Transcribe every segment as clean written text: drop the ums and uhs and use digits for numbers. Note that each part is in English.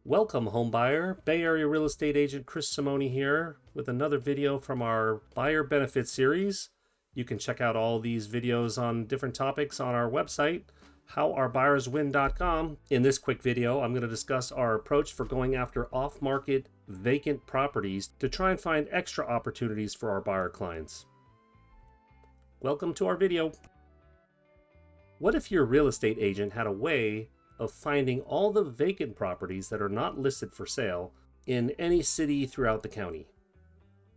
Welcome, home buyer. Bay Area real estate agent Chris Simone here with another video from our buyer benefit series. You can check out all these videos on different topics on our website, howourbuyerswin.com. In this quick video, I'm going to discuss our approach for going after off-market vacant properties to try and find extra opportunities for our buyer clients. Welcome to our video. What if your real estate agent had a way of finding all the vacant properties that are not listed for sale in any city throughout the county?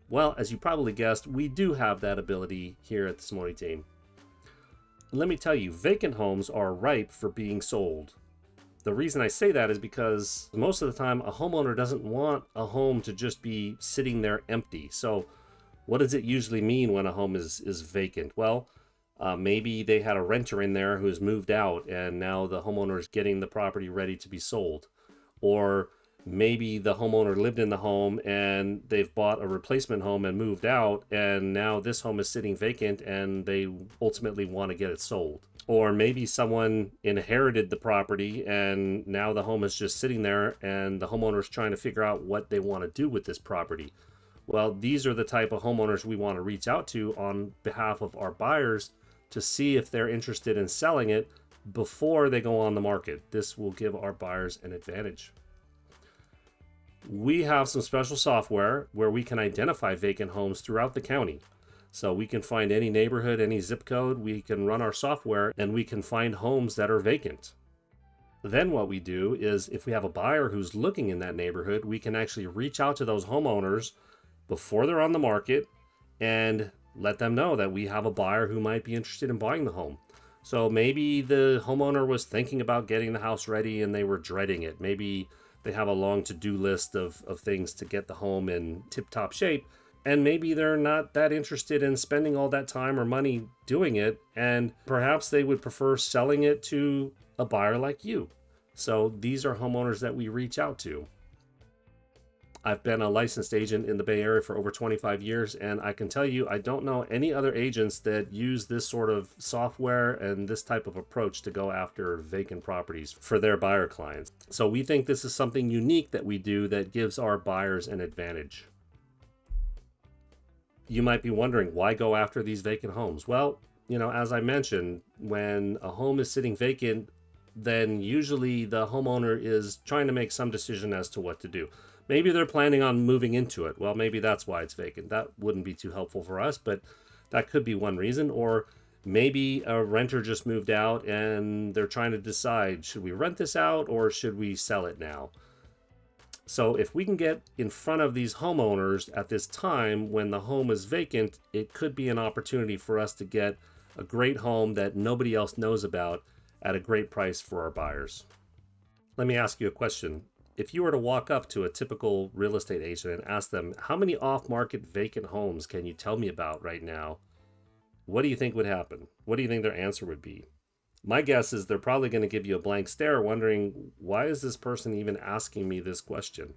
Well, as you probably guessed, we do have that ability here at the Simone team. Let me tell you, vacant homes are ripe for being sold. The reason I say that is because most of the time a homeowner doesn't want a home to just be sitting there empty. So what does it usually mean when a home is vacant? Well, maybe they had a renter in there who's moved out and now the homeowner is getting the property ready to be sold. Or maybe the homeowner lived in the home and they've bought a replacement home and moved out, and now this home is sitting vacant and they ultimately want to get it sold. Or maybe someone inherited the property and now the home is just sitting there and the homeowner is trying to figure out what they want to do with this property. Well, these are the type of homeowners we want to reach out to on behalf of our buyers to see if they're interested in selling it before they go on the market. This will give our buyers an advantage. We have some special software where we can identify vacant homes throughout the county. So we can find any neighborhood, any zip code, we can run our software and we can find homes that are vacant. Then what we do is, if we have a buyer who's looking in that neighborhood, we can actually reach out to those homeowners before they're on the market and let them know that we have a buyer who might be interested in buying the home. So maybe the homeowner was thinking about getting the house ready and they were dreading it. Maybe they have a long to-do list of things to get the home in tip-top shape, and maybe they're not that interested in spending all that time or money doing it, and perhaps they would prefer selling it to a buyer like you. So these are homeowners that we reach out to. I've been a licensed agent in the Bay Area for over 25 years, and I can tell you I don't know any other agents that use this sort of software and this type of approach to go after vacant properties for their buyer clients. So we think this is something unique that we do that gives our buyers an advantage. You might be wondering, why go after these vacant homes? Well, as I mentioned, when a home is sitting vacant, then usually the homeowner is trying to make some decision as to what to do. Maybe they're planning on moving into it. Well, maybe that's why it's vacant. That wouldn't be too helpful for us, but that could be one reason. Or maybe a renter just moved out and they're trying to decide, should we rent this out or should we sell it now? So if we can get in front of these homeowners at this time when the home is vacant, it could be an opportunity for us to get a great home that nobody else knows about at a great price for our buyers. Let me ask you a question. If you were to walk up to a typical real estate agent and ask them, how many off-market vacant homes can you tell me about right now? What do you think would happen? What do you think their answer would be? My guess is they're probably going to give you a blank stare, wondering, why is this person even asking me this question?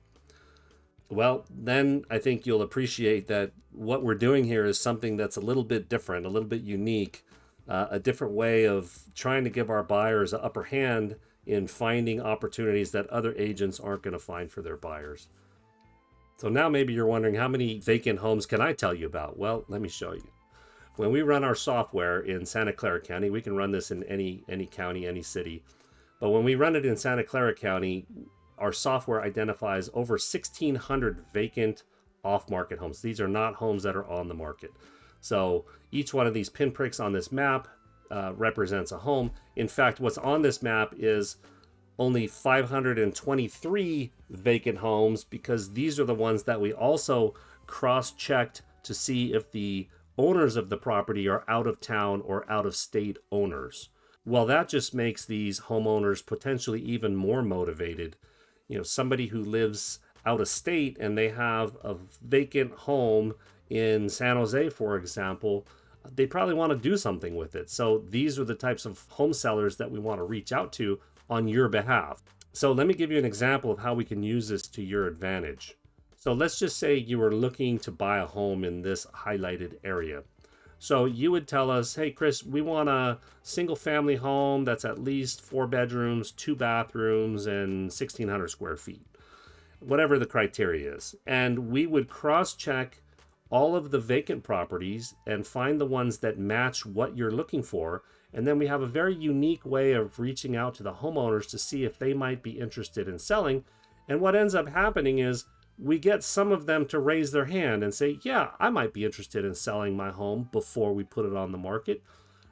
Well, then I think you'll appreciate that what we're doing here is something that's a little bit different, a little bit unique, a different way of trying to give our buyers an upper hand in finding opportunities that other agents aren't going to find for their buyers. So now maybe you're wondering, how many vacant homes can I tell you about? Well, let me show you. When we run our software in Santa Clara County, we can run this in any county, any city. But when we run it in Santa Clara County, our software identifies over 1,600 vacant off-market homes. These are not homes that are on the market. So each one of these pinpricks on this map represents a home. In fact, what's on this map is only 523 vacant homes, because these are the ones that we also cross-checked to see if the owners of the property are out of town or out of state owners. Well, that just makes these homeowners potentially even more motivated. Somebody who lives out of state and they have a vacant home in San Jose, for example, they probably want to do something with it. So these are the types of home sellers that we want to reach out to on your behalf. So let me give you an example of how we can use this to your advantage. So let's just say you were looking to buy a home in this highlighted area. So you would tell us, hey, Chris, we want a single family home that's at least 4 bedrooms, 2 bathrooms, and 1,600 square feet, whatever the criteria is. And we would cross-check all of the vacant properties and find the ones that match what you're looking for. And then we have a very unique way of reaching out to the homeowners to see if they might be interested in selling. And what ends up happening is we get some of them to raise their hand and say, yeah, I might be interested in selling my home before we put it on the market.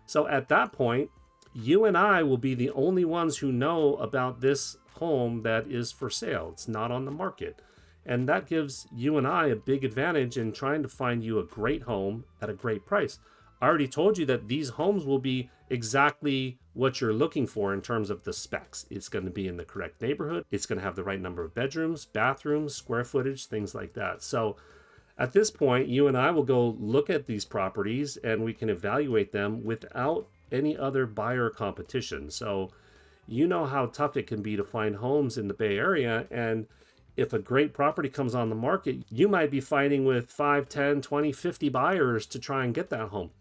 So at that point, you and I will be the only ones who know about this home that is for sale. It's not on the market. And that gives you and I a big advantage in trying to find you a great home at a great price. I already told you that these homes will be exactly what you're looking for in terms of the specs. It's going to be in the correct neighborhood. It's going to have the right number of bedrooms, bathrooms, square footage, things like that. So at this point, you and I will go look at these properties and we can evaluate them without any other buyer competition. So you know how tough it can be to find homes in the Bay Area. And if a great property comes on the market, you might be fighting with 5, 10, 20, 50 buyers to try and get that home.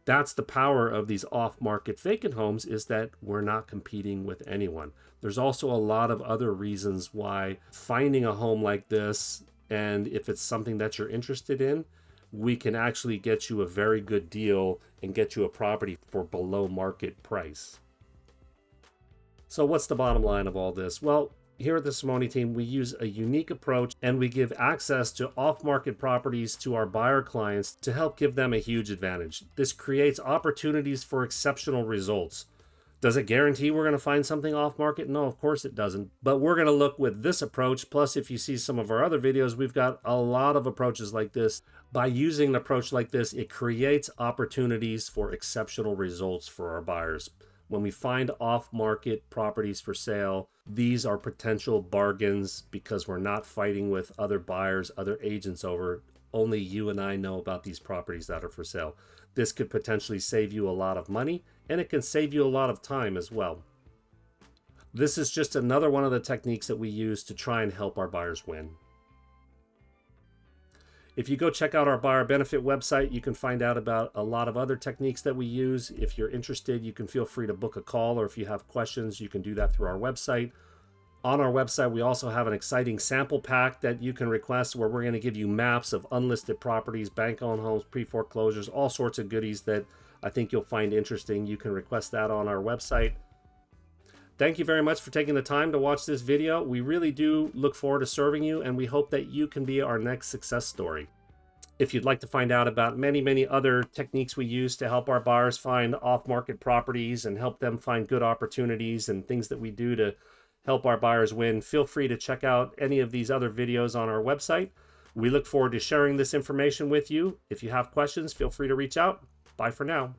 That's the power of these off-market vacant homes, is that we're not competing with anyone. There's also a lot of other reasons why finding a home like this, and if it's something that you're interested in, we can actually get you a very good deal and get you a property for below market price. So what's the bottom line of all this? Well, here at the Simone team, we use a unique approach and we give access to off-market properties to our buyer clients to help give them a huge advantage. This creates opportunities for exceptional results. Does it guarantee we're going to find something off-market? No, of course it doesn't. But we're going to look with this approach. Plus, if you see some of our other videos, we've got a lot of approaches like this. By using an approach like this, it creates opportunities for exceptional results for our buyers. When we find off-market properties for sale, these are potential bargains because we're not fighting with other buyers, other agents over. Only you and I know about these properties that are for sale. This could potentially save you a lot of money, and it can save you a lot of time as well. This is just another one of the techniques that we use to try and help our buyers win. If you go check out our buyer benefit website, you can find out about a lot of other techniques that we use. If you're interested, you can feel free to book a call, or if you have questions, you can do that through our website. On our website, we also have an exciting sample pack that you can request where we're going to give you maps of unlisted properties, bank-owned homes, pre-foreclosures, all sorts of goodies that I think you'll find interesting. You can request that on our website. Thank you very much for taking the time to watch this video. We really do look forward to serving you, and we hope that you can be our next success story. If you'd like to find out about many other techniques we use to help our buyers find off-market properties and help them find good opportunities and things that we do to help our buyers win, feel free to check out any of these other videos on our website. We look forward to sharing this information with you. If you have questions, feel free to reach out. Bye for now.